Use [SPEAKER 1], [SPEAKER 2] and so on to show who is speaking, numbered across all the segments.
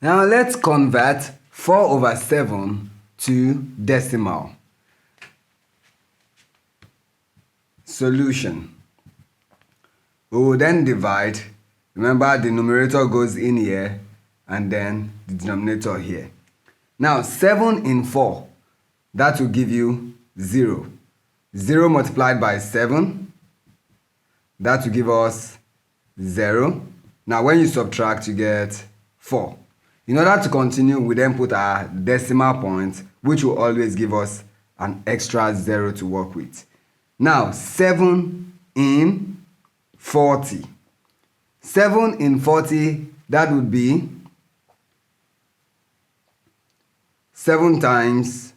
[SPEAKER 1] Now let's convert 4/7 to decimal. Solution. We will then divide. Remember, the numerator goes in here and then the denominator here. Now 7 in 4, that will give you 0. 0 multiplied by 7, that will give us 0. Now when you subtract, you get 4. In order to continue, we then put our decimal point, which will always give us an extra 0 to work with. Now 7 in 40. 7 in 40, that would be 7 times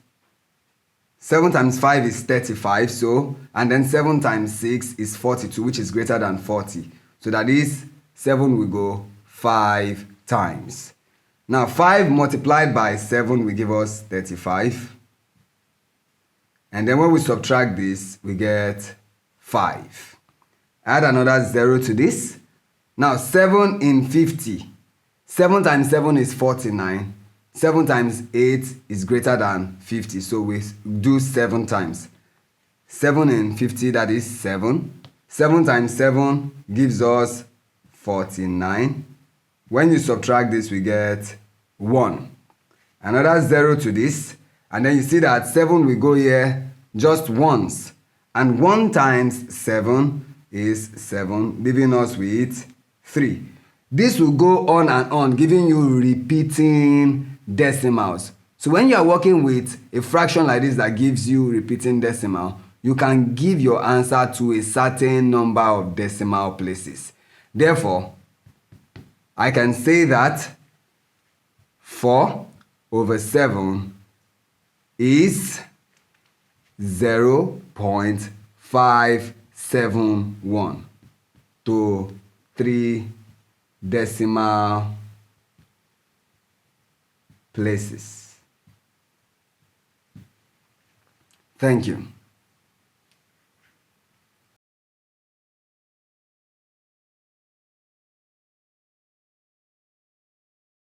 [SPEAKER 1] 5 is 35, so, and then 7 times 6 is 42, which is greater than 40. So that is 7 will go 5 times. Now 5 multiplied by 7 will give us 35. And then when we subtract this, we get 5. Add another 0 to this. Now 7 in 50. 7 times 7 is 49. 7 times 8 is greater than 50. So we do 7 times. 7 in 50, that is 7. 7 times 7 gives us 49. When you subtract this, we get 1. Another 0 to this. And then you see that 7 will go here just once. And 1 times 7 is 7, leaving us with 3. This will go on and on, giving you repeating decimals. So when you are working with a fraction like this that gives you repeating decimal, you can give your answer to a certain number of decimal places. Therefore, I can say that 4/7 is 0.571 to 3 decimal places. Thank you.